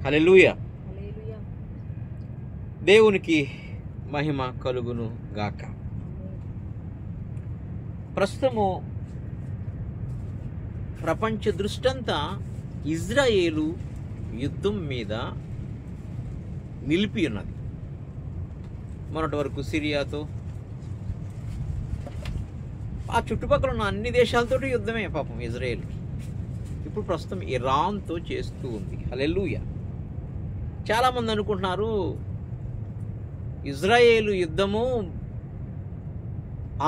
హల్లెలూయా. దేవునికి మహిమ కలుగును గాక. ప్రస్తుతము ప్రపంచ దృష్టంతా ఇజ్రాయేలు యుద్ధం మీద నిలిపి ఉన్నది. మొన్నటి వరకు సిరియాతో, ఆ చుట్టుపక్కల ఉన్న అన్ని దేశాలతో యుద్ధమే పాపం ఇజ్రాయేల్కి. ఇప్పుడు ప్రస్తుతం ఇరాన్తో చేస్తూ ఉంది. హల్లెలూయా. చాలామంది అనుకుంటున్నారు ఇజ్రాయేలు యుద్ధము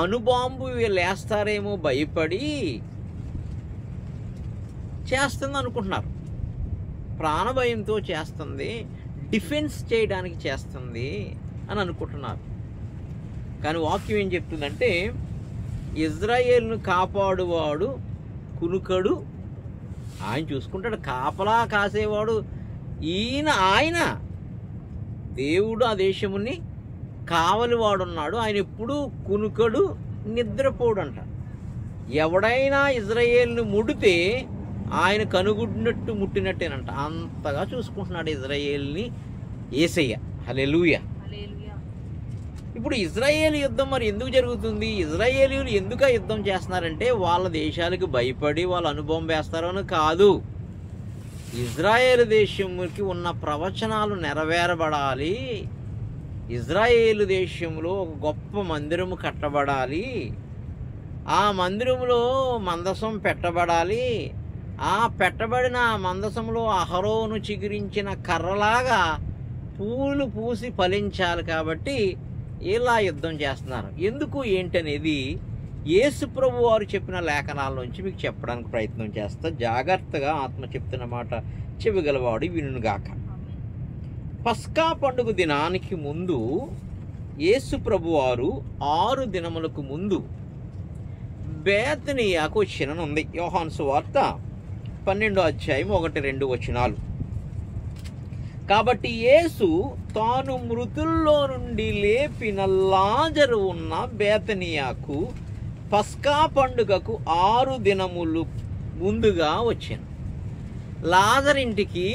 అణుబాంబు వేస్తారేమో భయపడి చేస్తుంది అనుకుంటున్నారు. ప్రాణభయంతో చేస్తుంది, డిఫెన్స్ చేయడానికి చేస్తుంది అని అనుకుంటున్నారు. కానీ వాక్యం ఏం చెప్తుందంటే ఇజ్రాయేల్ను కాపాడువాడు కునుకడు, ఆయన చూసుకుంటాడు. కాపలా కాసేవాడు ఆయన దేవుడు ఆ దేశముని కావలివాడున్నాడు. ఆయన ఎప్పుడు కునుకడు, నిద్రపోడంట. ఎవడైనా ఇజ్రాయేల్ను ముడితే ఆయన కనుగుడినట్టు ముట్టినట్టేనంట. అంతగా చూసుకుంటున్నాడు ఇజ్రాయేల్ని యేసయ్య. హల్లెలూయా. ఇప్పుడు ఇజ్రాయేల్ యుద్ధం మరి ఎందుకు జరుగుతుంది? ఇజ్రాయేలీయులు ఎందుకు ఆ యుద్ధం చేస్తున్నారంటే వాళ్ళ దేశాలకు భయపడి వాళ్ళు అనుభవం వేస్తారో అని కాదు. ఇజ్రాయేల్ దేశంకి ఉన్న ప్రవచనాలు నెరవేరబడాలి. ఇజ్రాయేలు దేశంలో ఒక గొప్ప మందిరము కట్టబడాలి. ఆ మందిరంలో మందసం పెట్టబడాలి. ఆ పెట్టబడిన మందసంలో అహరోను చిగురించిన కర్రలాగా పూలు పూసి ఫలించాలి. కాబట్టి ఇలా యుద్ధం చేస్తున్నారు. ఎందుకు ఏంటనేది యేసు ప్రభు వారు చెప్పిన లేఖనాల నుంచి మీకు చెప్పడానికి ప్రయత్నం చేస్తా. జాగ్రత్తగా ఆత్మ చెప్తున్న మాట చెవిగలవాడు వినుగాక. పస్కా పండుగ దినానికి ముందు యేసు ప్రభు వారు 6 దినములకు ముందు బేతనియాకు వచ్చిననుంది. యోహాను సువార్త 12వ అధ్యాయం 1-2 వచనాలు. కాబట్టి యేసు తాను మృతుల్లో నుండి లేపిన లాజరు ఉన్న బేతనియాకు పస్కా పండుగకు 6 దినములు ముందుగా వచ్చాను. లాజరింటికి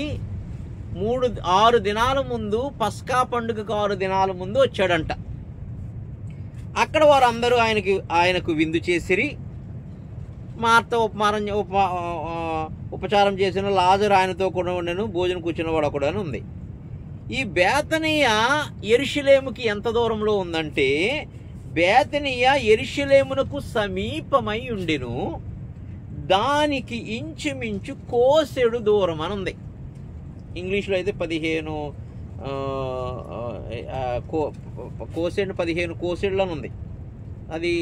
6 దినాల ముందు, పస్కా పండుగకు 6 దినాల ముందు వచ్చాడంట. అక్కడ వారందరూ ఆయనకు విందు చేసిరి. మార్త ఉపచారం చేసిన, లాజరు ఆయనతో కూడా ఉండను, భోజనం కూర్చున్నవాడు ఒకడు అని ఉంది. ఈ బేతనియా యెరూషలేముకి ఎంత దూరంలో ఉందంటే బేతనియా యెరూషలేమునకు సమీపమై ఉండెను. దానికి ఇంచుమించు కోసెడు దూరం అని ఉంది. ఇంగ్లీష్లో అయితే 15 కోసెడ్లని ఉంది. అది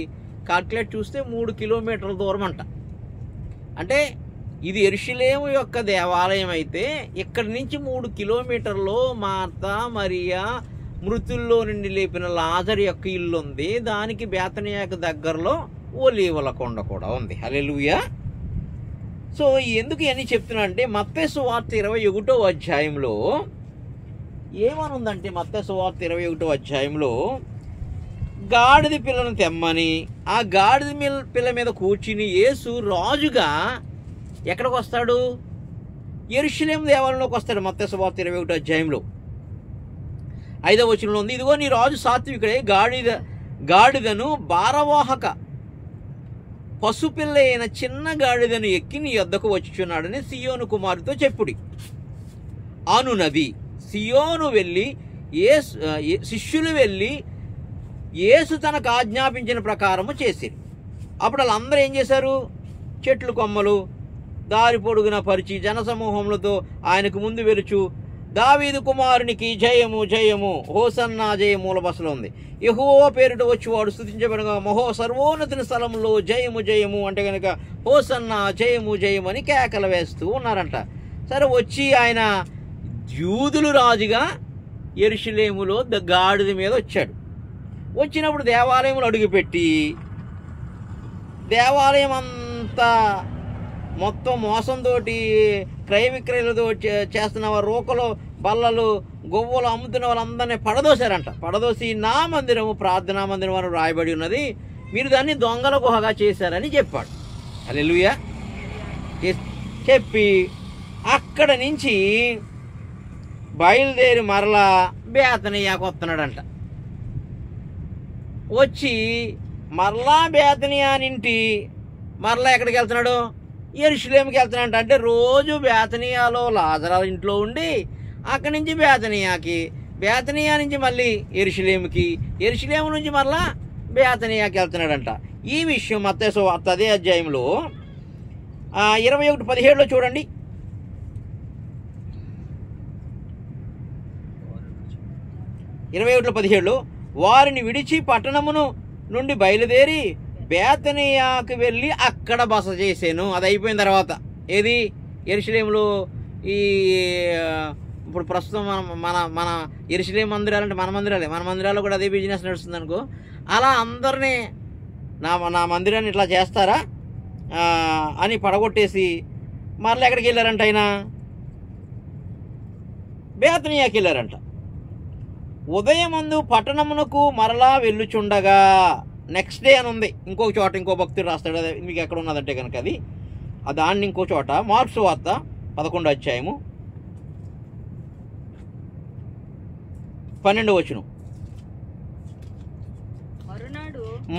కాల్కులేట్ చూస్తే 3 కిలోమీటర్ల దూరం అంట. అంటే ఇది యెరూషలేము యొక్క దేవాలయం అయితే ఇక్కడి నుంచి 3 కిలోమీటర్లో మార్తా మరియా మృతుల్లో నుండి లేపిన లాజరు యొక్క ఇల్లు ఉంది. దానికి బేతనియాకు దగ్గరలో ఒలీవల కొండ కూడా ఉంది. హల్లెలూయా. సో ఎందుకు ఇవన్నీ చెప్తున్నా అంటే మత్తయి సువార్త 21వ అధ్యాయంలో ఏమనుందంటే, మత్తయి సువార్త 21వ అధ్యాయంలో గాడిద పిల్లను తెమ్మని, ఆ గాడిద పిల్ల మీద కూర్చుని యేసు రాజుగా ఎక్కడికి వస్తాడు? యెరూషలేము దేవాలయంలోకి వస్తాడు. మత్తయి సువార్త 21వ అధ్యాయంలో 5వ వచనంలో ఉంది, ఇదిగో నీ రాజు సాత్వికుడే, గాడిదను భారవాహక పశుపిల్ల అయిన చిన్న గాడిదను ఎక్కి నీ యొద్దకు వచ్చుచున్నాడని సియోను కుమారుతో చెప్పుడి అనునది. సియోను వెళ్ళి శిష్యులు వెళ్ళి యేసు తనకు ఆజ్ఞాపించిన ప్రకారము చేసిరి. అప్పుడు వాళ్ళందరూ ఏం చేశారు? చెట్లు కొమ్మలు దారి పొడుగున పరిచి జనసమూహములతో ఆయనకు ముందు వెలుచు, దావీదు కుమారునికి జయము జయము, హోసన్నా జయము మూల బసలో ఉంది. యెహోవా పేరిట వచ్చేవాడు స్తుతించబడగా సర్వోన్నతుని స్థలంలో జయము జయము అంటే కనుక హోసన్నా జయము జయము అని కేకలు వేస్తూ ఉన్నారంట. సరే, వచ్చి ఆయన యూదులు రాజుగా యెరూషలేములో గాడిద మీద వచ్చాడు. వచ్చినప్పుడు దేవాలయంలో అడుగుపెట్టి దేవాలయం అంతా మొత్తం మోసంతో క్రయ విక్రయాలతో చేస్తున్న రోకలు బల్లలు గొవ్వలు అమ్ముతున్న వాళ్ళందరినీ పడదోశారంట. పడదోసి నా మందిరము ప్రార్థనా మందిరం అని రాయబడి ఉన్నది, మీరు దాన్ని దొంగల గుహగా చేశారని చెప్పాడు. హల్లెలూయా. చెప్పి అక్కడ నుంచి బయలుదేరి మరలా బేతనియాకు వస్తున్నాడంట. వచ్చి మరలా బేతనియా నుండి మరలా ఎక్కడికి వెళ్తున్నాడు? యెరూషలేముకి వెళ్తున్నాడంట. అంటే రోజు బేతనియాలో లాజరు ఇంట్లో ఉండి అక్కడి నుంచి బేతనియాకి, బేతనియా నుంచి మళ్ళీ యెరూషలేముకి, యెరూషలేము నుంచి మరలా బేతనియాకి వెళ్తున్నాడంట. ఈ విషయం మత్తయి సువార్త అదే అధ్యాయంలో 21:17 చూడండి. 21:17 వారిని విడిచి పట్టణమును నుండి బయలుదేరి బేతనియాకు వెళ్ళి అక్కడ బస చేశాను. అది అయిపోయిన తర్వాత ఏది యెరూషలేములో ఈ ఇప్పుడు ప్రస్తుతం మన మన యెరూషలేం మందిరాలు అంటే మన మందిరాల్లో కూడా అదే బిజినెస్ నడుస్తుంది అనుకో. అలా అందరినీ నా మందిరాన్ని ఇట్లా చేస్తారా అని పడగొట్టేసి మరలా ఎక్కడికి వెళ్ళారంట? ఆయన బేతనియాకి వెళ్ళారంట. ఉదయమందు పట్టణమునకు మరలా వెళ్ళుచుండగా, నెక్స్ట్ డే అని ఉంది ఇంకొక చోట, ఇంకో భక్తుడు రాస్తాడు. అదే మీకు ఎక్కడ ఉన్నదంటే కనుక అది దాన్ని ఇంకో చోట మార్కు సువార్త 11వ అధ్యాయము 12వ వచనం.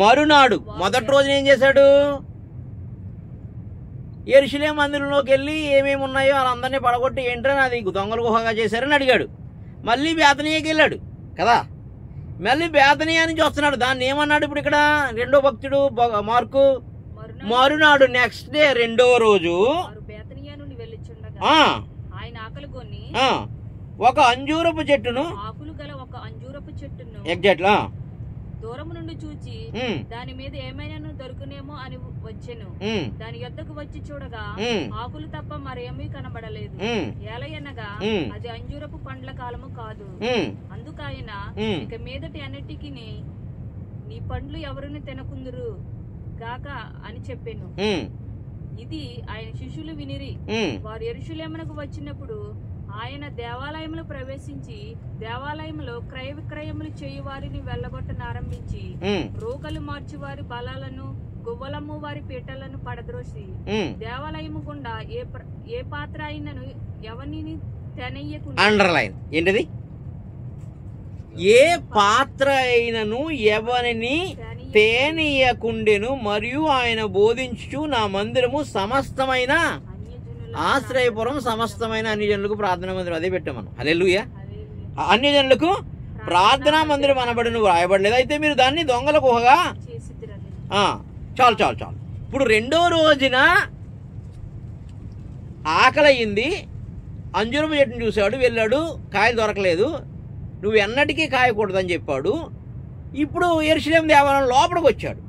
మరునాడు మొదటి రోజున ఏం చేశాడు? యెరూషలేము మందిరంలోకి వెళ్ళి ఏమేమి ఉన్నాయో వాళ్ళందరినీ పడగొట్టి ఏంటని అది దొంగల గుహగా చేశారని అడిగాడు. మళ్ళీ బేతనియాకి వెళ్ళాడు కదా, మళ్ళీ బేతనియా నుంచి వస్తున్నాడు. దాన్ని ఏమన్నాడు ఇప్పుడు ఇక్కడ రెండో భక్తుడు మార్కు? మరునాడు, నెక్స్ట్ డే, రెండవ రోజు ఒక అంజూరపు చెట్టును ఎగ్జాక్ట్ దూరము నుండి చూచి దాని మీద ఏమైనా దొరుకునేమో అని వచ్చెను. దాని యొద్దకు వచ్చి చూడగా ఆకులు తప్ప మరేమీ కనబడలేదు. ఏలయనగా అది అంజూరపు పండ్ల కాలము కాదు. అందుకైన ఇక మీదటి అన్నిటికీ నీ పండ్లు ఎవరిని తినకుందురు గాక అని చెప్పాను. ఇది ఆయన శిష్యులు వినిరి. వారు యెరూషలేమునకు వచ్చినప్పుడు ఆయన దేవాలయంలో ప్రవేశించి దేవాలయంలో క్రయ విక్రయములు చేయు వారిని వెళ్ళగొట్టనారంభించి రోకలు మార్చి వారి బలాలను గువ్వలమ్ము వారి పీటలను పడద్రోసి దేవాలయము గుండా ఏ పాత్ర అయినను ఎవరిని తెనయ్యకుండా, అండర్లైన్ ఏంటిది, ఏ పాత్ర అయినను ఎవరిని తేనీయకుండెను మరియు ఆయన బోధించు నా మందిరము సమస్తమైన ఆశ్రయపురం సమస్తమైన అన్ని జనులకు ప్రార్థనా మందిరం. అదే పెట్టాం మనం. హల్లెలూయా. అన్ని జనులకు ప్రార్థనా మందిరం అనబడి నువ్వు రాయబడలేదు. అయితే మీరు దాన్ని దొంగల గుహగా చాలు. ఇప్పుడు రెండో రోజున ఆకలి అయ్యింది, అంజూరపు చెట్టును చూశాడు, వెళ్ళాడు, కాయలు దొరకలేదు, నువ్వు ఎన్నటికీ కాయకూడదని చెప్పాడు. ఇప్పుడు యెరూషలేము దేవాలయం లోపలికి వచ్చాడు.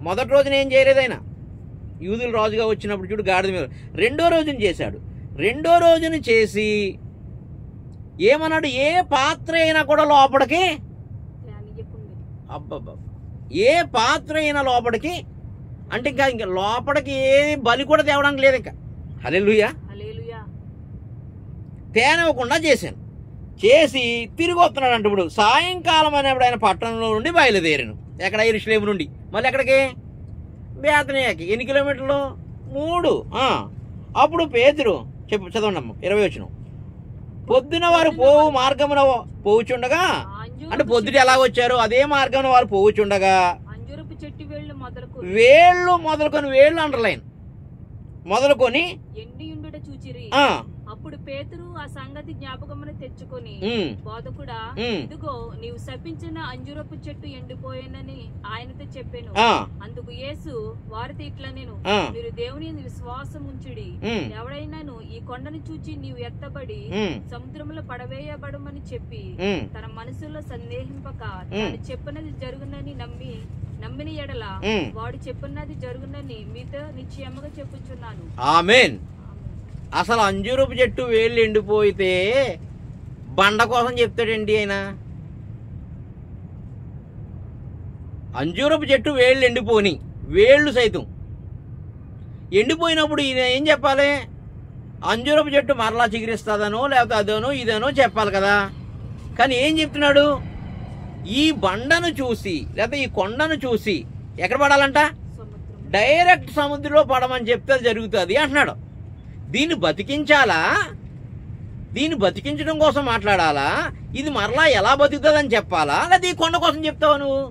మొదటి రోజున ఏం చేయలేదు ఆయన, యూదుల రాజుగా వచ్చినప్పుడు చూడు గాడిద మీద. రెండో రోజున చేశాడు. రెండో రోజున చేసి ఏమన్నాడు? ఏ పాత్ర అయినా కూడా లోపలికి, అబ్బబ్బా, ఏ పాత్ర అయినా లోపలికి అంటే ఇంకా లోపలికి ఏ బలి కూడా తేవడానికి లేదు ఇంకా. హల్లెలూయా. తేనవ్వకుండా చేశాను. చేసి తిరిగి వస్తున్నాడు అంటే ఇప్పుడు సాయంకాలం అనేప్పుడు ఆయన పట్టణంలో నుండి బయలుదేరాను. ఎక్కడ? యెరూషలేము నుండి. మళ్ళీ ఎక్కడికి? బేతనియాకి. ఎన్ని కిలోమీటర్లు? 3. అప్పుడు పేతురు చదవండి అమ్మ 20 వచనం. పొద్దున వారు పోవు మార్గమున పోవుచుండగా, అంటే పొద్దుట ఎలా వచ్చారు అదే మార్గమున వారు పోవుచుండగా వేళ్ళు మొదలుకొని, వేళ్ళు అండర్లైన్ మొదలుకొని అప్పుడు పేతురు ఆ సంగతి జ్ఞాపకమును తెచ్చుకొని, బోధకుడా, ఇదిగో నీవు శపించిన అంజూరపు చెట్టు ఎండిపోయినని ఆయనతో చెప్పాను. అందుకు యేసు వారితో ఇట్లా, నేను మీరు దేవుని విశ్వాసం ఉంచుడి. ఎవడైనాను ఈ కొండను చూచి నీవు ఎత్తబడి సముద్రంలో పడవేయబడమని చెప్పి తన మనసులో సందేహింపక తాను చెప్పినది జరుగునని నమ్మిన ఎడల వాడు చెప్పినది జరుగునని మీతో నిశ్చయముగా చెప్పుచున్నాను. ఆమేన్. అసలు అంజూరపు చెట్టు వేళ్ళు ఎండిపోయితే బండ కోసం చెప్తాడండి ఆయన. అంజూరపు చెట్టు వేళ్ళు ఎండిపోని, వేళ్ళు సైతం ఎండిపోయినప్పుడు ఈయన ఏం చెప్పాలి? అంజూరపు చెట్టు మరలా చిగురిస్తుందనో లేకపోతే అదనో ఇదనో చెప్పాలి కదా. కానీ ఏం చెప్తున్నాడు? ఈ బండను చూసి లేకపోతే ఈ కొండను చూసి ఎక్కడ పడాలంట? డైరెక్ట్ సముద్రంలో పడమని చెప్తే జరుగుతుంది అంటున్నాడు. దీన్ని బతికించాలా దీన్ని బతికించడం కోసం మాట్లాడాలా, ఇది మరలా ఎలా బతుకుతుందని చెప్పాలా, లేదా ఈ కొండ కోసం చెప్తావా నువ్వు?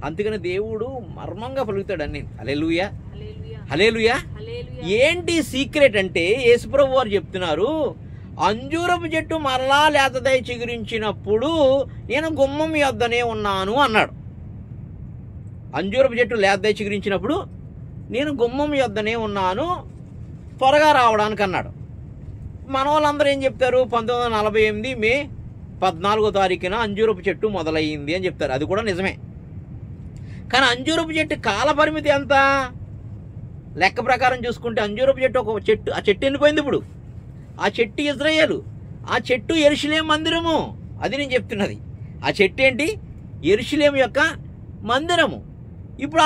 అందుకని దేవుడు మర్మంగా పలుకుతాడు అన్ని. హల్లెలూయా, హల్లెలూయా. ఏంటి సీక్రెట్ అంటే యేసుప్రభు వారు చెప్తున్నారు, అంజూరపు చెట్టు మరలా లేతదై చిగురించినప్పుడు నేను గుమ్మం యొద్దనే ఉన్నాను అన్నాడు. అంజూరపు చెట్టు లేతదై చిగురించినప్పుడు నేను గుమ్మం యొద్దనే ఉన్నాను, త్వరగా రావడానికి అన్నాడు. మన వాళ్ళందరూ ఏం చెప్తారు, 1948 మే 14వ తారీఖున అంజూరపు చెట్టు మొదలయ్యింది అని చెప్తారు. అది కూడా నిజమే. కానీ అంజూరపు చెట్టు కాల పరిమితి ఎంత? లెక్క ప్రకారం చూసుకుంటే అంజూరపు చెట్టు ఒక చెట్టు, ఆ చెట్టు ఎండిపోయింది. ఇప్పుడు ఆ చెట్టు ఇజ్రాయేలు, ఆ చెట్టు యెరూషలేము మందిరము. అది నేను చెప్తున్నది. ఆ చెట్టు ఏంటి? యెరూషలేము యొక్క మందిరము. ఇప్పుడు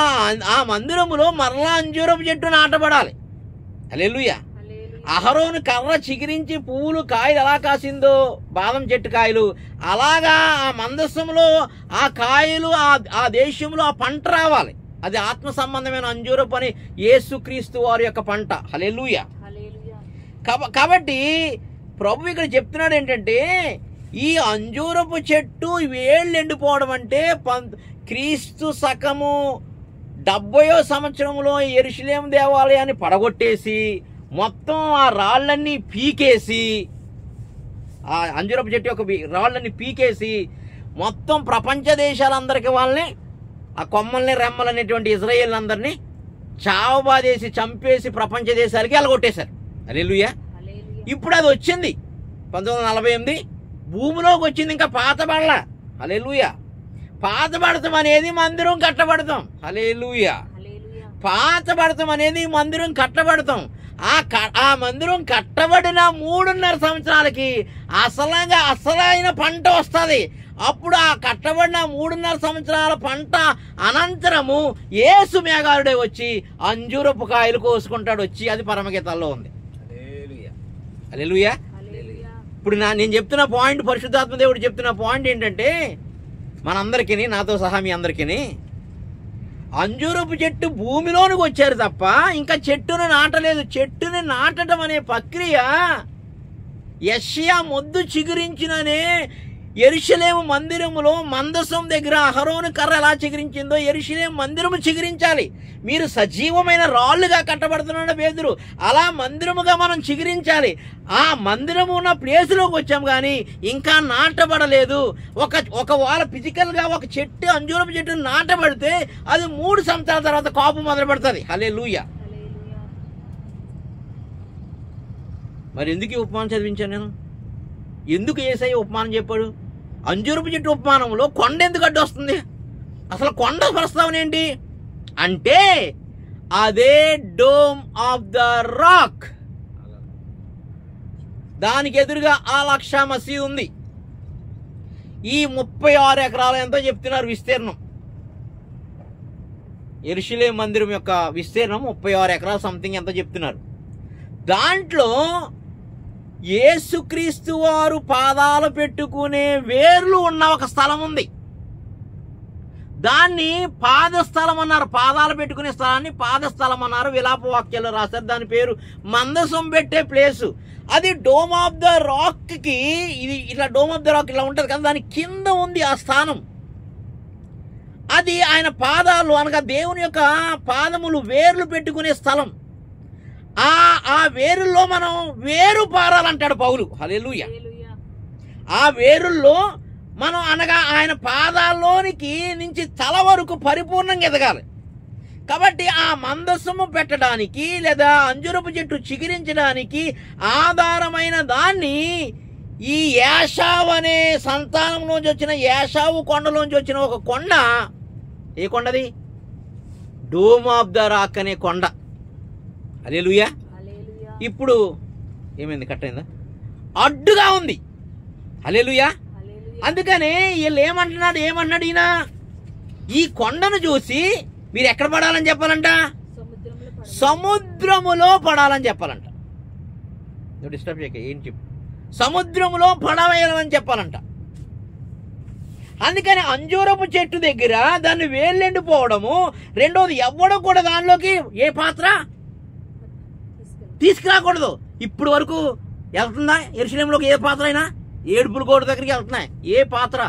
ఆ మందిరములో మరలా అంజూరపు చెట్టు నాటబడాలి. హల్లెలూయా. అహరోను కర్ర చిగిరించి పువ్వులు కాయలు ఎలా కాసిందో బాదం చెట్టు కాయలు, అలాగా ఆ మందస్సంలో ఆ కాయలు ఆ దేశంలో ఆ పంట రావాలి. అది ఆత్మ సంబంధమైన అంజూరపు అని యేసుక్రీస్తు వారి యొక్క పంట. హల్లెలూయా. కాబట్టి ప్రభు ఇక్కడ చెప్తున్నాడు ఏంటంటే, ఈ అంజూరపు చెట్టు వేళ్ళు ఎండిపోవడం అంటే క్రీస్తు శకము 70వ సంవత్సరంలో యెరూషలేము దేవాలయాన్ని పడగొట్టేసి మొత్తం ఆ రాళ్ళన్నీ పీకేసి, ఆ అంజూరపు చెట్టు యొక్క రాళ్ళన్నీ పీకేసి మొత్తం ప్రపంచ దేశాలందరికీ వాళ్ళని, ఆ కొమ్మల్ని రెమ్మలనేటువంటి ఇజ్రాయేల్ చావబాదేసి చంపేసి ప్రపంచ దేశాలకి అలగొట్టేశారు. హల్లెలూయా. ఇప్పుడు అది వచ్చింది 1948 భూమిలోకి వచ్చింది, ఇంకా పాతబడలా. హల్లెలూయా. పాతబడతాం అనేది మందిరం కట్టబడతాం. హల్లెలూయా. పాతబడతాం అనేది మందిరం కట్టబడతాం. ఆ మందిరం కట్టబడిన 3.5 సంవత్సరాలకి అసలైన పంట వస్తుంది. అప్పుడు ఆ కట్టబడిన 3.5 సంవత్సరాల పంట అనంతరము యేసు మేఘారుడే వచ్చి అంజూరపు కాయలు కోసుకుంటాడు వచ్చి. అది పరమగీతాల్లో ఉంది. హల్లెలూయా. ఇప్పుడు నేను చెప్తున్న పాయింట్, పరిశుద్ధాత్మ దేవుడు చెప్తున్న పాయింట్ ఏంటంటే, మనందరికీ, నాతో సహా మీ అందరికీ, అంజూరపు చెట్టు భూమిలోనికి వచ్చారు తప్ప ఇంకా చెట్టును నాటలేదు. చెట్టుని నాటడం అనే ప్రక్రియ యెషయా మొద్దు చిగురించిననే యెరూషలేము మందిరములో మందసం దగ్గర అహరోను కర్ర ఎలా చిగురించిందో యెరూషలేము మందిరము చిగురించాలి. మీరు సజీవమైన రాళ్ళుగా కట్టబడుతున్నాడు పేతురు. అలా మందిరముగా మనం చిగురించాలి. ఆ మందిరము ఉన్న ప్లేసులోకి వచ్చాం కానీ ఇంకా నాటబడలేదు. ఒకవేళ ఫిజికల్గా ఒక చెట్టు, అంజూరపు చెట్టు నాటబడితే అది 3 సంవత్సరాల తర్వాత కాపు మొదలు పెడుతుంది. హల్లెలూయా. మరి ఎందుకు ఈ ఉపమానం చదివించాను నేను? ఎందుకు యేసయ్య ఉపమానం చెప్పాడు? అంజూరపు చెట్టు ఉపమానంలో కొండ ఎందుకు అడ్డు వస్తుంది? అసలు కొండ ప్రస్తావన ఏంటి అంటే, అదే డోమ్ ఆఫ్ ద రాక్. దానికి ఎదురుగా అల్-అక్సా మసీదు ఉంది. ఈ 36 ఎకరాలు ఎంతో చెప్తున్నారు విస్తీర్ణం. యెరూషలేము మందిరం యొక్క విస్తీర్ణం 36 ఎకరాలు సంథింగ్ ఎంతో చెప్తున్నారు. దాంట్లో యేసుక్రీస్తు వారు పాదాలు పెట్టుకునే వేర్లు ఉన్న ఒక స్థలం ఉంది. దాన్ని పాదస్థలం అన్నారు. పాదాలు పెట్టుకునే స్థలాన్ని పాదస్థలం అన్నారు. విలాప వాక్యాల్లో రాశారు. దాని పేరు మందసం పెట్టే ప్లేసు. అది డోమ్ ఆఫ్ ద రాక్కి, ఇది ఇట్లా డోమ్ ఆఫ్ ద రాక్ ఇలా ఉంటుంది కదా, దాని కింద ఉంది ఆ స్థానం. అది ఆయన పాదాలు అనగా దేవుని యొక్క పాదములు వేర్లు పెట్టుకునే స్థలం. ఆ వేరుల్లో మనం వేరు పారాలంటాడు పౌలు. హల్లెలూయా. ఆ వేరుల్లో మనం అనగా ఆయన పాదాల్లోనికి నుంచి తల వరకు పరిపూర్ణంగా ఎదగాలి. కాబట్టి ఆ మందస్సము పెట్టడానికి లేదా అంజురపు చెట్టు చిగురించడానికి ఆధారమైన దాన్ని ఈ యాషావు అనే సంతానంలోంచి వచ్చిన యాషావు కొండలోంచి వచ్చిన ఒక కొండ. ఏ కొండది? డోమ్ ఆఫ్ ద రాక్ అనే కొండ. హల్లెలూయా. ఇప్పుడు ఏమైంది? కట్టయిందా? అడ్డుగా ఉంది. హల్లెలూయా. అందుకనే వీళ్ళు ఏమంటున్నాడు ఈయన, ఈ కొండను చూసి మీరు ఎక్కడ పడాలని చెప్పాలంట? సముద్రములో పడాలని చెప్పాలంట. డిస్టర్బ్ చేయక, ఏం చెప్పు, సముద్రములో పడవేయాలని చెప్పాలంట. అందుకని అంజూరపు చెట్టు దగ్గర దాన్ని వేళ్ళెండిపోవడము. రెండోది, ఎవ్వడం కూడా దానిలోకి ఏ పాత్ర తీసుకురాకూడదు. ఇప్పుడు వరకు వెళ్తుందా యెరూషలేములోకి? ఏ పాత్ర అయినా ఏడుపుల గోడ దగ్గరికి వెళ్తున్నాయి. ఏ పాత్ర,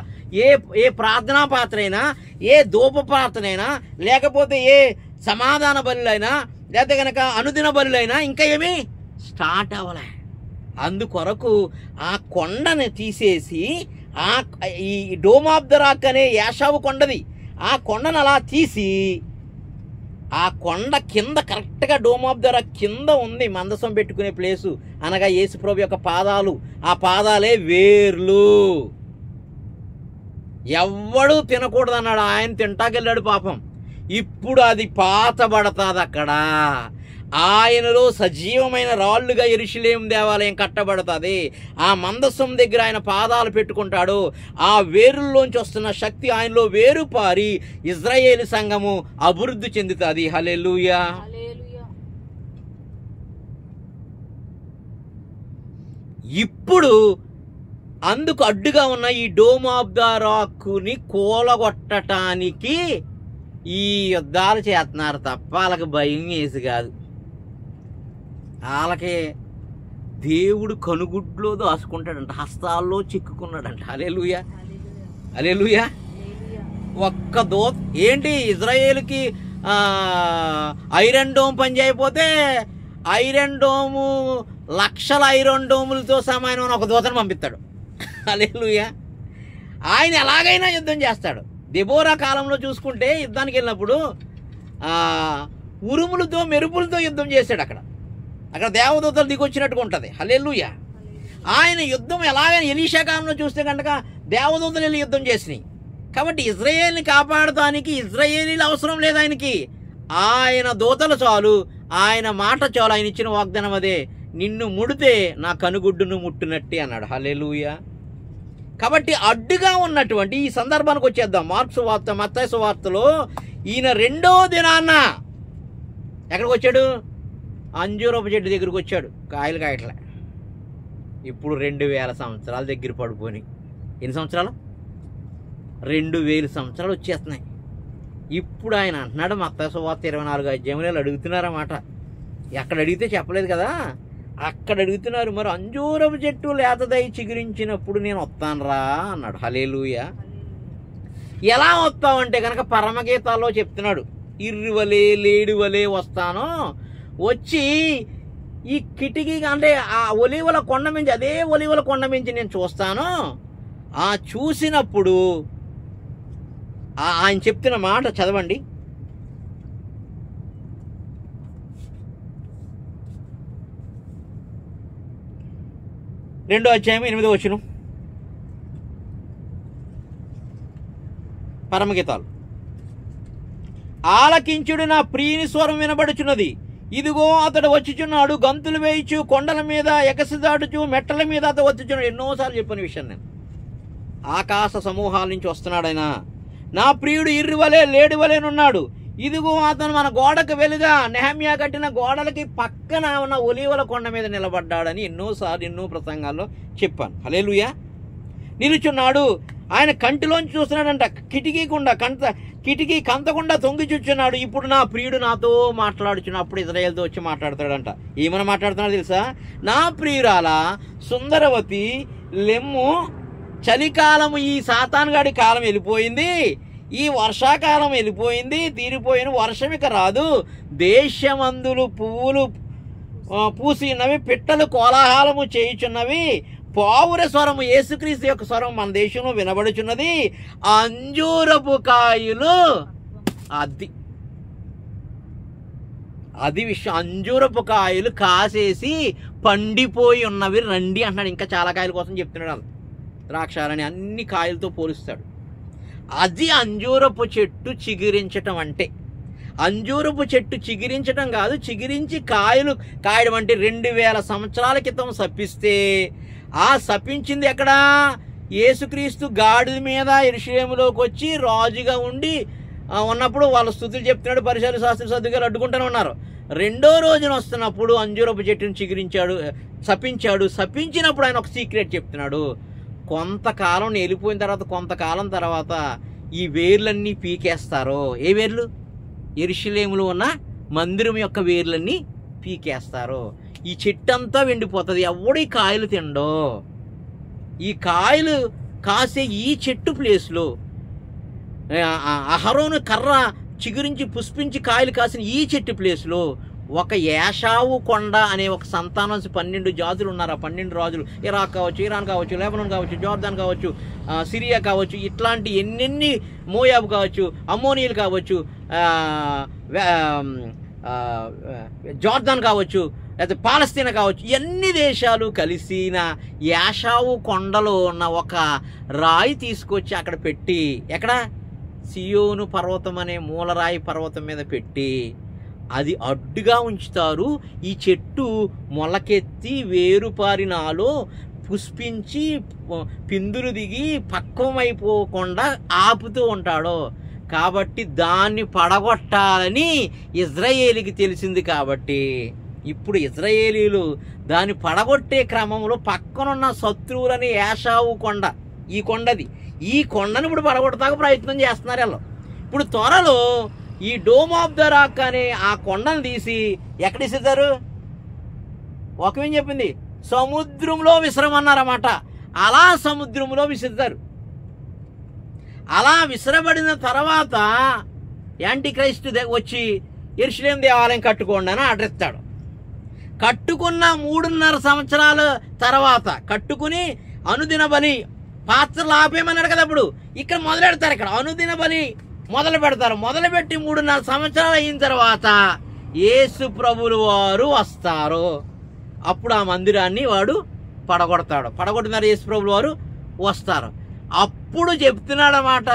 ఏ ప్రార్థనా పాత్ర అయినా, ఏ ధూప పాత్రనైనా, లేకపోతే ఏ సమాధాన బలులైనా, లేకపోతే కనుక అనుదిన బలులైనా ఇంకా ఏమీ స్టార్ట్ అవ్వలే. అందుకొరకు ఆ కొండని తీసేసి ఈ డోమ్ ఆఫ్ ద రాక్ అనే యాషావు కొండది, ఆ కొండను అలా తీసి ఆ కొండ కింద కరెక్ట్గా డోమ్ ఆఫ్ ద రాక్ కింద ఉంది మందసం పెట్టుకునే ప్లేసు, అనగా యేసుప్రభు యొక్క పాదాలు. ఆ పాదాలే వేర్లు. ఎవ్వడూ తినకూడదన్నాడు, ఆయన తింటాకెళ్ళాడు పాపం. ఇప్పుడు అది పాతబడతాది. అక్కడ ఆయనలో సజీవమైన రాళ్ళుగా యెరూషలేము దేవాలయం కట్టబడుతుంది. ఆ మందసం దగ్గర ఆయన పాదాలు పెట్టుకుంటాడు. ఆ వేరుల్లోంచి వస్తున్న శక్తి ఆయనలో వేరు పారి ఇజ్రాయేలు సంఘము అభివృద్ధి చెందుతుంది. హల్లెలూయా. ఇప్పుడు అందుకు అడ్డుగా ఉన్న ఈ డోమ్ ఆఫ్ ద రాక్ని కూలగొట్టడానికి ఈ యుద్ధాలు చేస్తున్నారు తప్ప వాళ్ళకి భయం వేసి కాదు. వాళ్ళకి దేవుడు కనుగుడ్లో దాచుకుంటాడంట, హస్తాల్లో చిక్కుకున్నాడంట. హల్లెలూయా, హల్లెలూయా. ఒక్క ఏంటి ఇజ్రాయేలుకి ఐరన్ డోమ్ పని చేయకపోతే ఐరన్ డోము లక్షల ఐరన్ డోములతో సమానమైన ఒక దూతను పంపిస్తాడు. హల్లెలూయా. ఆయన ఎలాగైనా యుద్ధం చేస్తాడు. దెబోరా కాలంలో చూసుకుంటే యుద్ధానికి వెళ్ళినప్పుడు ఉరుములతో మెరుపులతో యుద్ధం చేశాడు. అక్కడ దేవదూతలు దిగొచ్చినట్టుగా ఉంటుంది. హల్లెలూయా. ఆయన యుద్ధం ఎలాగైనా ఎలీషా కాలంలో చూస్తే కనుక దేవదూతలు వెళ్ళి యుద్ధం చేసినాయి. కాబట్టి ఇజ్రాయేల్ని కాపాడటానికి ఇజ్రాయేలీలు అవసరం లేదు ఆయనకి. ఆయన దూతలు చాలు, ఆయన మాట చాలు. ఆయన ఇచ్చిన వాగ్దానం అదే, నిన్ను ముడితే నా కనుగుడ్డును ముట్టునట్టే అన్నాడు. హల్లెలూయా. కాబట్టి అడ్డుగా ఉన్నటువంటి ఈ సందర్భానికి వచ్చేద్దాం. మార్క్సు వార్త, మత్తయి సువార్తలో ఈయన రెండో దినాన్న ఎక్కడికి వచ్చాడు? అంజూరపు చెట్టు దగ్గరికి వచ్చాడు. కాయలు కాయట్లే. ఇప్పుడు 2000 సంవత్సరాల దగ్గర పడిపోయి. ఎన్ని సంవత్సరాలు? 2000 సంవత్సరాలు వచ్చేస్తున్నాయి. ఇప్పుడు ఆయన అంటున్నాడు, మత్తయి సువార్త 24 అధ్యాయంలో అడుగుతున్నారన్నమాట. ఎక్కడ అడిగితే చెప్పలేదు కదా, అక్కడ అడుగుతున్నారు. మరి అంజూరపు చెట్టు లేతదై చిగురించినప్పుడు నేను వస్తానురా అన్నాడు. హల్లెలూయా. ఎలా వస్తావంటే కనుక పరమగీతాల్లో చెప్తున్నాడు, ఇర్రివలే లేడివలే వస్తాను, వచ్చి ఈ కిటికీ అంటే ఆ ఒలీవల కొండ మించి, అదే ఒలీవల కొండ మించి నేను చూస్తాను. ఆ చూసినప్పుడు ఆయన చెప్తున్న మాట చదవండి. రెండో అధ్యాయం 8వ వచనం, పరమగీతాలు. ఆలకించుడు, నా ప్రియుని స్వరం వినబడుచున్నది, ఇదిగో అతడు వచ్చుచున్నాడు, గంతులు వేయిచు, కొండల మీద ఎగసిదాడుచు, మెట్టల మీద అతడు వచ్చుచున్నాడు. ఎన్నోసార్లు చెప్పిన విషయం నేను. ఆకాశ సమూహాల నుంచి వస్తున్నాడు ఆయన. నా ప్రియుడు ఇర్రివలే లేడివలేనున్నాడు, ఇదిగో అతను మన గోడకు వెలుగా, నెహమ్యా కట్టిన గోడలకి పక్కన ఉన్న ఒలీవల కొండ మీద నిలబడ్డాడని ఎన్నోసార్లు ఎన్నో ప్రసంగాల్లో చెప్పాను. హల్లెలూయా. నిలుచున్నాడు, ఆయన కంటిలోంచి చూస్తున్నాడంట, కిటికీ కంతకుండా తొంగి చూచున్నాడు. ఇప్పుడు నా ప్రియుడు నాతో మాట్లాడుచున్నాడు. అప్పుడు ఇజ్రాయేల్తో వచ్చి మాట్లాడతాడంట. ఏమని మాట్లాడుతున్నాడు తెలుసా? నా ప్రియురాలా సుందరవతి లెమ్ము, చలికాలము, ఈ సాతానుగాడి కాలం వెళ్ళిపోయింది, ఈ వర్షాకాలం వెళ్ళిపోయింది, తీరిపోయిన వర్షం ఇక రాదు, దేశమందులు పువ్వులు పూసినవి, పిట్టలు కోలాహలము చేయుచున్నవి, పావుర స్వరము, యేసుక్రీస్తు యొక్క స్వరం మన దేశంలో వినబడుచున్నది, అంజూరపు కాయలు, అది విషయం. అంజూరపు కాయలు కాసేసి పండిపోయి ఉన్నవి రండి అంటున్నాడు. ఇంకా చాలా కాయల కోసం చెప్తున్నాడు. ద్రాక్షాలని అన్ని కాయలతో పోలుస్తాడు. అది అంజూరపు చెట్టు చిగురించటం అంటే. అంజూరపు చెట్టు చిగురించటం కాదు, చిగురించి కాయడం అంటే 2000 సంవత్సరాల క్రితం శపిస్తే, ఆ శపించింది ఎక్కడ? యేసుక్రీస్తు గాడిద మీద యెరూషలేములోకి వచ్చి రాజుగా ఉండి ఉన్నప్పుడు వాళ్ళ స్తుతులు చెప్తున్నాడు. పరిసర శాస్త్ర సర్దుగారు అడ్డుకుంటూనే ఉన్నారు. రెండో రోజున వస్తున్నప్పుడు అంజూరపు చెట్టును శపించినప్పుడు ఆయన ఒక సీక్రెట్ చెప్తున్నాడు. కొంతకాలం వెళ్ళిపోయిన తర్వాత, కొంతకాలం తర్వాత ఈ వేర్లన్నీ పీకేస్తారో. ఏ వేర్లు? యెరూషలేములో ఉన్న మందిరం యొక్క వేర్లన్నీ పీకేస్తారు. ఈ చెట్టు అంతా ఎండిపోతుంది, ఎవడు ఈ కాయలు తిండో. ఈ కాయలు కాసే ఈ చెట్టు ప్లేస్లో అహరోను కర్ర చిగురించి పుష్పించి కాయలు కాసిన ఈ చెట్టు ప్లేస్లో ఒక ఏషావు కొండ అనే ఒక సంతానం 12 జాతులు ఉన్నారు. ఆ 12 రాజులు, ఇరాక్ కావచ్చు, ఇరాన్ కావచ్చు, లెబనాన్ కావచ్చు, జోర్దాన్ కావచ్చు, సిరియా కావచ్చు, ఇట్లాంటి ఎన్నెన్ని, మోయాబు కావచ్చు, అమ్మోనీయులు కావచ్చు, జోర్దాన్ కావచ్చు, లేకపోతే పాలస్తీనా కావచ్చు, ఎన్ని దేశాలు కలిసిన ఏషావు కొండలో ఉన్న ఒక రాయి తీసుకొచ్చి అక్కడ పెట్టి, ఎక్కడ సియోను పర్వతం అనే మూలరాయి పర్వతం మీద పెట్టి అది అడ్డుగా ఉంచుతారు. ఈ చెట్టు మొలకెత్తి వేరుపారినాలో పుష్పించి పిందులు దిగి పక్వమైపోకుండా ఆపుతూ ఉంటాడు. కాబట్టి దాన్ని పడగొట్టాలని ఇజ్రాయేలీకి తెలిసింది. కాబట్టి ఇప్పుడు ఇజ్రాయేలీలు దాన్ని పడగొట్టే క్రమంలో పక్కనున్న శత్రువులని ఏషావు కొండ, ఈ కొండది, ఈ కొండను ఇప్పుడు పడగొట్టడానికి ప్రయత్నం చేస్తున్నారు వీళ్ళు. ఇప్పుడు త్వరలో ఈ డోమ్ ఆఫ్ ద రాక్ అనే ఆ కొండను తీసి ఎక్కడ ఇస్తారు? ఒకవేం చెప్పింది, సముద్రంలో విసరమన్నారన్నమాట. అలా సముద్రంలో విసురుతారు. అలా విసరబడిన తర్వాత యాంటీ క్రైస్ట్ వచ్చి యెరూషలేము దేవాలయం కట్టుకోండి అని ఆర్డర్ ఇస్తాడు. కట్టుకున్న 3.5 సంవత్సరాల తర్వాత కట్టుకుని అనుదిన బలి పాత్రలు ఆపేయమన్నాడు కదా. అప్పుడు ఇక్కడ మొదలెడతారు. ఇక్కడ అనుదిన బలి మొదలు పెడతారు. మొదలుపెట్టి 3.5 సంవత్సరాలు అయిన తర్వాత యేసు ప్రభువులు వారు వస్తారు. అప్పుడు ఆ మందిరాన్ని వాడు పడగొడతాడు. పడగొట్టినారు, యేసు ప్రభువులు వారు వస్తారు. అప్పుడు చెప్తున్నాడు అన్నమాట,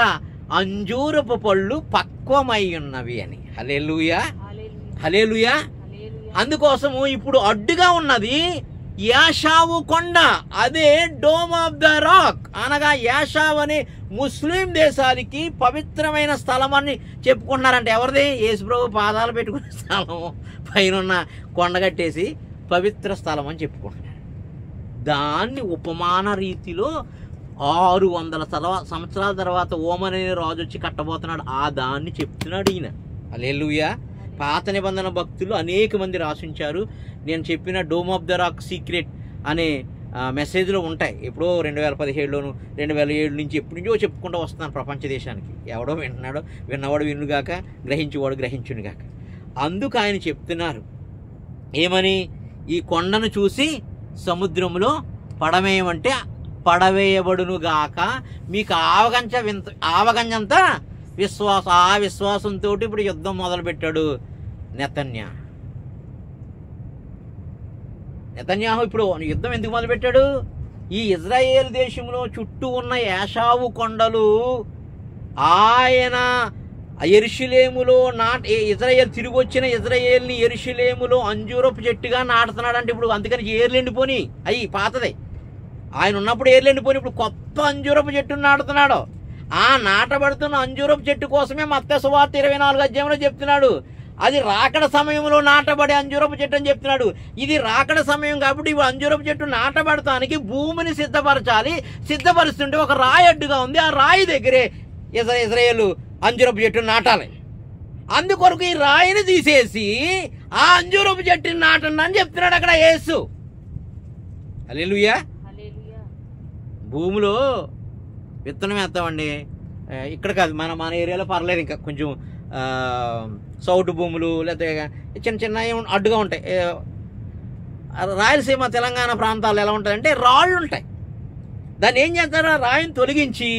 అంజూరపు పళ్ళు పక్వమై ఉన్నవి అని. హల్లెలూయా, హల్లెలూయా. అందుకోసము ఇప్పుడు అడ్డుగా ఉన్నది యాషావు కొండ, అదే డోమ్ ఆఫ్ ద రాక్. అనగా యాషావు అనే ముస్లిం దేశానికి పవిత్రమైన స్థలం అని చెప్పుకుంటున్నారంటే, ఎవరిది? యేసుప్రభు పాదాలు పెట్టుకునే స్థలం పైన కొండ కట్టేసి పవిత్ర స్థలం అని చెప్పుకుంటున్నారు. దాన్ని ఉపమాన రీతిలో 600 సంవత్సరాల తర్వాత ఓమన్ అనే రాజు వచ్చి కట్టబోతున్నాడు. ఆ దాన్ని చెప్తున్నాడు ఈయన. హల్లెలూయా. పాత నిబంధన భక్తులు అనేక మంది రాసించారు. నేను చెప్పిన dome of the rock secret అనే మెసేజ్లో ఉంటాయి. ఎప్పుడో 2017లోను 2007 నుంచి ఎప్పటి నుంచో చెప్పుకుంటూ వస్తున్నాను ప్రపంచ దేశానికి. ఎవడో వింటున్నాడో, విన్నవాడు వినుగాక, గ్రహించేవాడు గ్రహించునుగాక. అందుకు ఆయన చెప్తున్నారు ఏమని, ఈ కొండను చూసి సముద్రంలో పడవేయమంటే పడవేయబడునుగాక. మీకు ఆవగంజంతా విశ్వాసం. ఆ విశ్వాసంతో ఇప్పుడు యుద్ధం మొదలుపెట్టాడు నెతన్యాహు. ఇప్పుడు యుద్ధం ఎందుకు మొదలుపెట్టాడు? ఈ ఇజ్రాయేల్ దేశంలో చుట్టూ ఉన్న యాషావు కొండలు ఆయన యెరూషలేములో ఇజ్రాయేల్ తిరిగి వచ్చిన ఇజ్రాయేల్ని యెరూషలేములో అంజూరపు చెట్టుగా నాటుతున్నాడంటే ఇప్పుడు. అందుకని ఏర్లు ఎండిపోని అయ్యి పాతదే. ఆయన ఉన్నప్పుడు ఏర్లు ఎండిపోని, ఇప్పుడు కొత్త అంజూరపు చెట్టును నాటుతున్నాడు. ఆ నాటబడుతున్న అంజూరపు చెట్టు కోసమే మత్తయి సువార్త 24 అధ్యాయంలో చెప్తున్నాడు. అది రాకడ సమయంలో నాటబడే అంజూరపు చెట్టు అని చెప్తున్నాడు. ఇది రాకడ సమయం కాబట్టి ఇప్పుడు అంజూరపు చెట్టు నాటబడటానికి భూమిని సిద్ధపరచాలి. సిద్ధపరుస్తుంటే ఒక రాయి అడ్డుగా ఉంది. ఆ రాయి దగ్గరే ఇజ్రాయేలు అంజూరపు చెట్టును నాటాలి. అందుకొరకు ఈ రాయిని తీసేసి ఆ అంజూరపు చెట్టుని నాటండి అని చెప్తున్నాడు అక్కడ యేసు. హల్లెలూయా. భూమిలో విత్తనం వేస్తామండి. ఇక్కడ కాదు, మన ఏరియాలో పర్లేదు, ఇంకా కొంచెం సౌటు భూములు లేకపోతే చిన్న చిన్న అడ్డుగా ఉంటాయి. రాయలసీమ తెలంగాణ ప్రాంతాలు ఎలా ఉంటాయంటే రాళ్ళు ఉంటాయి. దాన్ని ఏం చేస్తారు? రాయిని తొలగించి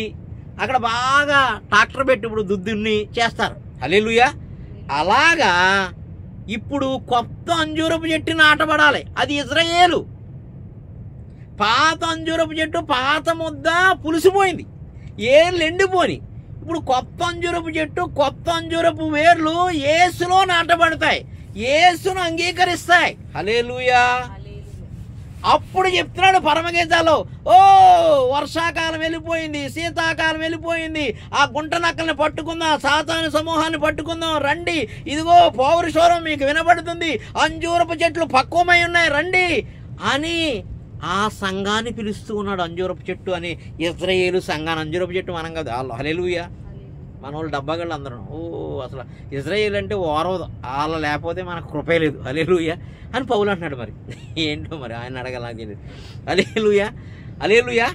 అక్కడ బాగా ట్రాక్టర్ పెట్టి ఇప్పుడు దుద్దుని చేస్తారు. హల్లెలూయా. అలాగా ఇప్పుడు కొత్త అంజూరపు చెట్టు నాటబడాలి. అది ఇజ్రాయేలు. పాత అంజూరపు చెట్టు పాత ముద్ద పులిసిపోయింది, ఏర్లు ఎండిపోయి. ఇప్పుడు కొత్త అంజూరపు చెట్టు, కొత్త అంజూరపు వేర్లు యేసులో నాటబడతాయి, యేసును అంగీకరిస్తాయి. హల్లెలూయా. అప్పుడు చెప్తున్నాడు పరమగీతాలో, ఓ వర్షాకాలం వెళ్ళిపోయింది, శీతాకాలం వెళ్ళిపోయింది, ఆ గుంట నక్కల్ని పట్టుకుందాం, సాతాను సమూహాన్ని పట్టుకుందాం, రండి, ఇదిగో పౌరుషోరం మీకు వినబడుతుంది, అంజూరపు చెట్లు పక్వమై ఉన్నాయి, రండి అని ఆ సంఘాన్ని పిలుస్తూ ఉన్నాడు. అంజూరపు చెట్టు అని ఇజ్రాయేలు సంఘాన్ని. అంజూరపు చెట్టు మనం కాదు. హల్లెలూయా. మన వాళ్ళు డబ్బాగాళ్ళు అందరూ అసలు ఇజ్రాయేల్ అంటే ఓరవదు, వాళ్ళ లేకపోతే మనకు కృపే లేదు, హల్లెలూయా అని పౌలు అంటున్నాడు. మరి ఏంటో మరి ఆయన అడగాలి, నాకు తెలియదు. హల్లెలూయా, హల్లెలూయా.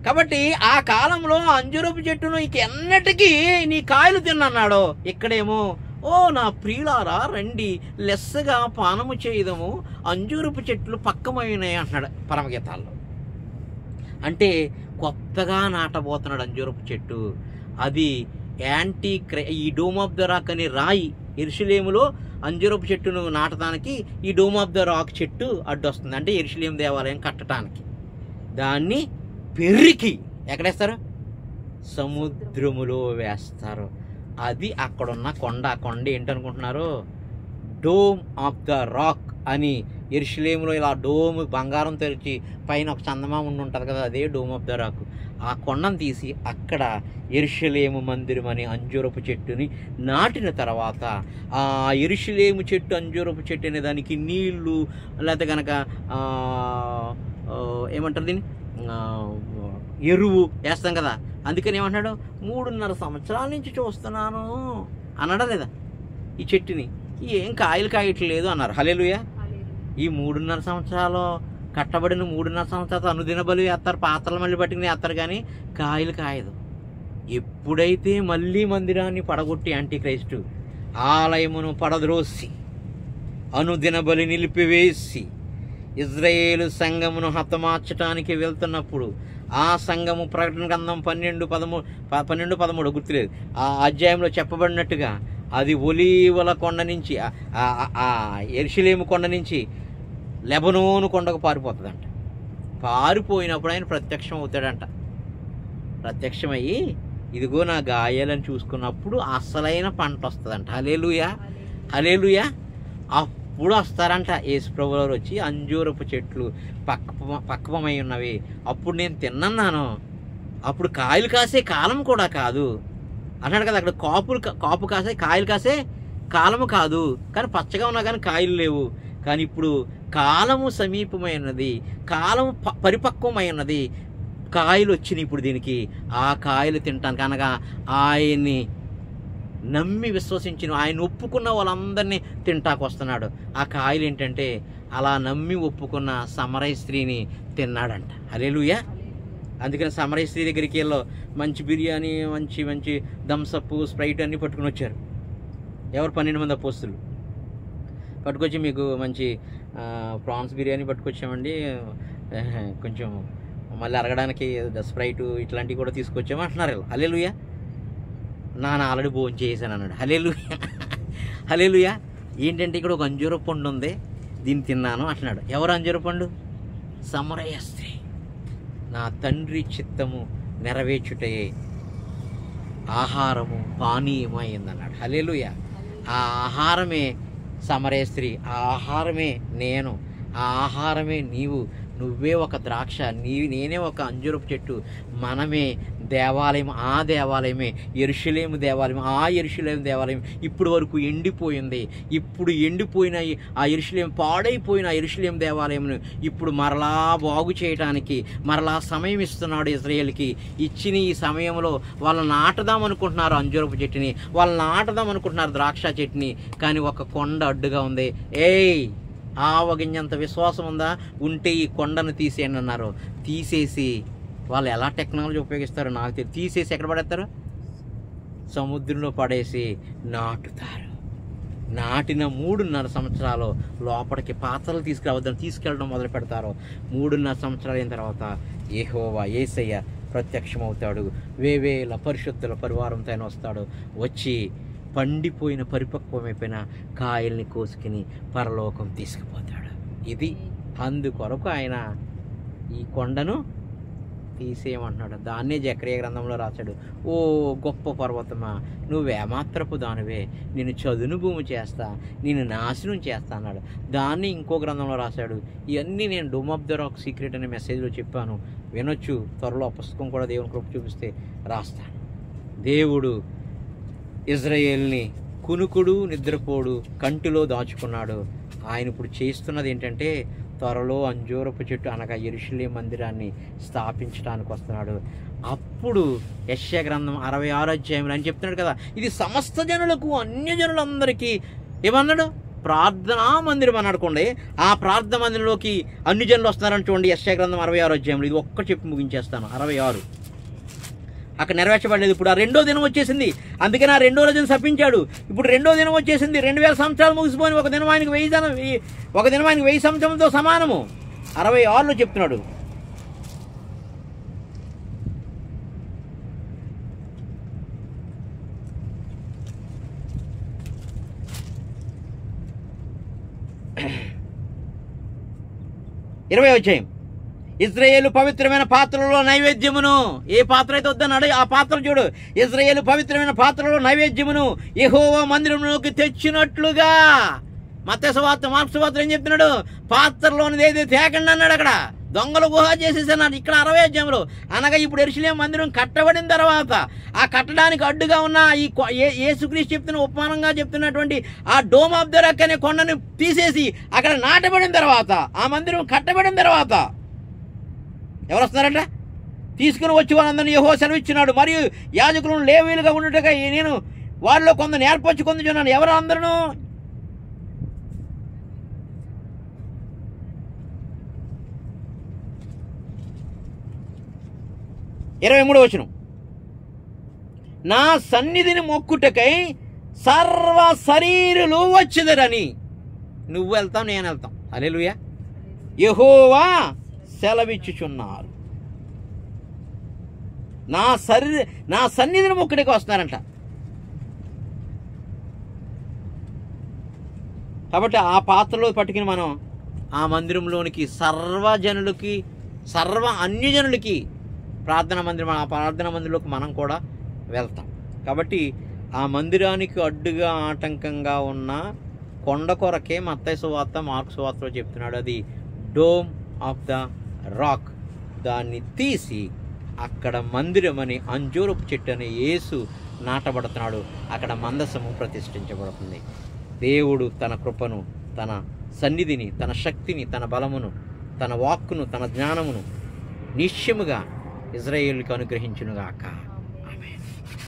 కాబట్టి ఆ కాలంలో అంజూరపు చెట్టును ఎన్నటికీ నీ కాయలు తిన్నన్నాడు. ఇక్కడేమో నా ప్రియులారా రండి లెస్సగా పానము చేయదము, అంజూరపు చెట్లు పక్కమైనాయి అంటున్నాడు పరమగీతాల్లో. అంటే కొత్తగా నాటబోతున్నాడు అంజూరపు చెట్టు. అది ఈ డోమ్ ఆఫ్ ద రాక్ అనే రాయి, యెరూషలేములో అంజూరపు చెట్టును నాటడానికి ఈ డోమ్ ఆఫ్ ద రాక్ చెట్టు అడ్డొస్తుంది. అంటే యెరూషలేము దేవాలయం కట్టడానికి దాన్ని పెరికి ఎక్కడేస్తారు? సముద్రములో వేస్తారు. అది అక్కడున్న కొండ. ఆ కొండ ఏంటనుకుంటున్నారు? డోమ్ ఆఫ్ ద రాక్ అని. యెరూషలేములో ఇలా డోమ్ బంగారం తెరిచి పైన ఒక చందమామ ఉండి ఉంటుంది కదా, అదే డోమ్ ఆఫ్ ద రాక్. ఆ కొండను తీసి అక్కడ యెరూషలేము మందిరం అని అంజూరపు చెట్టుని నాటిన తర్వాత ఆ యెరూషలేము చెట్టు, అంజూరపు చెట్టు అనే దానికి నీళ్లు లేకపోతే కనుక ఏమంటారు దీన్ని, ఎరువు వేస్తాం కదా. అందుకని ఏమంటున్నాడు? 3.5 సంవత్సరాల నుంచి చూస్తున్నాను అన్నాడా లేదా? ఈ చెట్టుని ఏం కాయలు కాయట్లేదు అన్నారు. హల్లెలూయా. ఈ 3.5 సంవత్సరాలు కట్టబడిన 3.5 సంవత్సరాలు అనుదిన బలి వేస్తారు, పాత్రలు మళ్ళీ పట్టుకుని వేస్తారు, కానీ కాయలు కాయదు. ఎప్పుడైతే మళ్ళీ మందిరాన్ని పడగొట్టి యాంటీక్రైస్టు ఆలయమును పడద్రోసి అనుదిన బలి నిలిపివేసి ఇజ్రాయేలు సంఘమును హతమార్చడానికి వెళ్తున్నప్పుడు ఆ సంఘము ప్రకటన గ్రంథం 12:13 గుర్తులేదు ఆ అధ్యాయంలో చెప్పబడినట్టుగా అది ఒలీవల కొండ నుంచి యెరూషలేము కొండ నుంచి లెబనోను కొండకు పారిపోతుందంట. పారిపోయినప్పుడు ఆయన ప్రత్యక్షం అవుతాడంట. ప్రత్యక్షమయ్యి ఇదిగో నా గాయాలని చూసుకున్నప్పుడు అసలైన పంట వస్తుందంట. హల్లెలూయా, హల్లెలూయా. అప్పుడు వస్తారంట యేసుప్రభు వారు వచ్చి, అంజూరపు చెట్లు పక్వమై ఉన్నవి, అప్పుడు నేను తిన్నాను, అప్పుడు కాయలు కాసే కాలం కూడా కాదు అన్నాడు కదా. అక్కడ కాపు కాసే కాయలు కాసే కాలము కాదు, కానీ పచ్చగా ఉన్నా కానీ కాయలు లేవు. కానీ ఇప్పుడు కాలము సమీపమై ఉన్నది, కాలము పరిపక్వమై ఉన్నది, కాయలు వచ్చినాయి ఇప్పుడు దీనికి. ఆ కాయలు తింటానికి అనగా ఆయన్ని నమ్మి విశ్వసించిన, ఆయన ఒప్పుకున్న వాళ్ళందరినీ తింటాకు వస్తున్నాడు. ఆ కాయలు ఏంటంటే అలా నమ్మి ఒప్పుకున్న సమరయ స్త్రీని తిన్నాడంట. హల్లెలూయా. అందుకని సమరయ స్త్రీ దగ్గరికి వెళ్ళి మంచి బిర్యానీ, మంచి మంచి థమ్సప్, స్ప్రైట్ అన్నీ పట్టుకుని వచ్చారు. ఎవరు? 12 మంది అపోస్తులు పట్టుకొచ్చి, మీకు మంచి ప్రాన్స్ బిర్యానీ పట్టుకొచ్చామండి, కొంచెం మళ్ళీ అరగడానికి స్ప్రైటు ఇట్లాంటివి కూడా తీసుకొచ్చాము అంటున్నారు. హల్లెలూయా. నాన్న ఆల్రెడీ భోజనం చేశాను అన్నాడు. హల్లెలూయా, హల్లెలూయా. ఏంటంటే ఇక్కడ ఒక అంజూర పండు ఉంది, దీన్ని తిన్నాను అంటున్నాడు. ఎవరు అంజూర పండు? సమరయ స్త్రీ. నా తండ్రి చిత్తము నెరవేర్చుటయే ఆహారము పానీయము అయిందన్నాడు. హల్లెలూయా. ఆ ఆహారమే సమరయ స్త్రీ, ఆ ఆహారమే నేను, ఆ ఆహారమే నీవు. నువ్వే ఒక ద్రాక్ష, నేనే ఒక అంజూరపు చెట్టు, మనమే దేవాలయం. ఆ దేవాలయమే యెరూషలేము దేవాలయం. ఆ యెరూషలేము దేవాలయం ఇప్పుడు వరకు ఎండిపోయింది. ఇప్పుడు ఎండిపోయిన ఆ యెరూషలేము, పాడైపోయిన ఆ యెరూషలేము దేవాలయంను ఇప్పుడు మరలా బాగు చేయడానికి మరలా సమయం ఇస్తున్నాడు ఇజ్రాయేల్కి. ఇచ్చిన ఈ సమయంలో వాళ్ళు నాటుదాం అనుకుంటున్నారు అంజూరపు చెట్టుని, వాళ్ళు నాటుదాం అనుకుంటున్నారు ద్రాక్ష చెట్టుని, కానీ ఒక కొండ అడ్డుగా ఉంది. ఆవగింజంత విశ్వాసం ఉందా? ఉంటే ఈ కొండను తీసేయండి అన్నారు. తీసేసి వాళ్ళు ఎలా టెక్నాలజీ ఉపయోగిస్తారో నాకు తెలియదు. తీసేసి ఎక్కడ పడేస్తారు? సముద్రంలో పడేసి నాటుతారు. నాటిన 3.5 సంవత్సరాలు లోపలికి పాత్రలు తీసుకెళ్ళడం మొదలు పెడతారు. 3.5 సంవత్సరాలు అయిన తర్వాత యెహోవా యేసయ్య ప్రత్యక్షమవుతాడు. వేవేల పరిశుద్ధుల పరివారంతో ఆయన వస్తాడు. వచ్చి పండిపోయిన పరిపక్వమైపోయిన కాయల్ని కోసుకుని పరలోకం తీసుకుపోతాడు. ఇది అందుకొరకు ఆయన ఈ కొండను తీసేయమంటున్నాడు. దాన్నే జకరియా గ్రంథంలో రాశాడు. ఓ గొప్ప పర్వతమా, నువ్వేమాత్రపు దానివే, నేను చదును భూమి చేస్తా, నేను నాశనం చేస్తా అన్నాడు. దాన్ని ఇంకో గ్రంథంలో రాశాడు. ఇవన్నీ నేను dome of the rock secret అనే మెసేజ్లో చెప్పాను, వినొచ్చు. త్వరలో ఆ పుస్తకం కూడా దేవుని కృప చూపిస్తే రాస్తాను. దేవుడు ఇజ్రాయేల్ని కునుకుడు నిద్రపోడు కంటిలో దాచుకున్నాడు. ఆయన ఇప్పుడు చేస్తున్నది ఏంటంటే త్వరలో అంజూరపు చెట్టు అనగా యెరూషలేము మందిరాన్ని స్థాపించడానికి వస్తున్నాడు. అప్పుడు యెషయా గ్రంథం 66 అధ్యాయంలో అని చెప్తున్నాడు కదా, ఇది సమస్త జనులకు, అన్యజనులందరికీ ఏమన్నాడు? ప్రార్థనా మందిరం అన్నాడుకోండి. ఆ ప్రార్థన మందిరంలోకి అన్ని జనులు వస్తున్నారని చూడండి. యెషయా గ్రంథం 66 అధ్యాయంలో ఇది ఒక్క చెప్పి ముగించేస్తాను. 66 అక్కడ నెరవేర్చబడలేదు. ఇప్పుడు ఆ రెండో దినం వచ్చేసింది. అందుకని ఆ రెండో రోజున శపించాడు. ఇప్పుడు రెండో దినం వచ్చేసింది. 2000 సంవత్సరాలు ముగిసిపోయి ఒక దినం ఆయనకు 1000 సంవత్సరంతో సమానము. 66లో చెప్తున్నాడు. ఇరవై అధ్యాయం. ఇజ్రాయేలు పవిత్రమైన పాత్రలో నైవేద్యమును, ఏ పాత్ర అయితే వద్దన్నాడు ఆ పాత్ర చూడు. ఇజ్రాయేలు పవిత్రమైన పాత్రలో నైవేద్యమును యెహోవా మందిరంలోకి తెచ్చినట్లుగా. మత్తయి సువార్త, మార్కు సువార్త ఏం చెప్తున్నాడు? పాత్రలోనిది ఏది తేకండి అన్నాడు. అక్కడ దొంగలు గుహ చేసేసన్నాడు. ఇక్కడ 60 అధ్యాయంలో అనగా ఇప్పుడు యెరూషలేము మందిరం కట్టబడిన తర్వాత ఆ కట్టడానికి అడ్డుగా ఉన్న ఈ యేసుక్రీస్తు చెప్తున్న ఉపమానంగా చెప్తున్నటువంటి ఆ డోమ్ ఆఫ్ ద రాక్ అనే కొండను తీసేసి అక్కడ నాటబడిన తర్వాత, ఆ మందిరం కట్టబడిన తర్వాత ఎవరు వస్తున్నారంట? తీసుకుని వచ్చి వాళ్ళందరినీ యెహోవా సెలవిచ్చినాడు. మరియు యాజకులను లేవీలుగా ఉన్నట్టుగా నేను వాళ్ళలో కొంత నేర్పొచ్చి కొందుచున్నాను. ఎవరు అందరూ? ఇరవై 23వ వచనం. నా సన్నిధిని మొక్కుటకై సర్వ శరీరులు వచ్చేదరని. నువ్వు వెళ్తావు, నేను వెళ్తాం. హల్లెలూయా. యెహోవా సెలవిచ్చుచున్నారు. నా సన్నిధిని మొక్కుటకి వస్తున్నారంట. కాబట్టి ఆ పాత్రలో పట్టుకుని మనం ఆ మందిరంలోనికి సర్వజనులకి, సర్వ అన్యజనులకి ప్రార్థనా మందిరం, ఆ ప్రార్థనా మందిరంలోకి మనం కూడా వెళ్తాం. కాబట్టి ఆ మందిరానికి అడ్డుగా ఆటంకంగా ఉన్న కొండ కొరకే మత్తయి సువార్త, మార్కు సువార్తలో చెప్తున్నాడు. అది డోమ్ ఆఫ్ ద రాక్. దాన్ని తీసి అక్కడ మందిరం అని, అంజూరపు చెట్టు అని యేసు నాటబడుతున్నాడు. అక్కడ మందసము ప్రతిష్ఠించబడుతుంది. దేవుడు తన కృపను, తన సన్నిధిని, తన శక్తిని, తన బలమును, తన వాక్కును, తన జ్ఞానమును నిశ్చయముగా ఇజ్రాయేలుకి అనుగ్రహించునుగాక.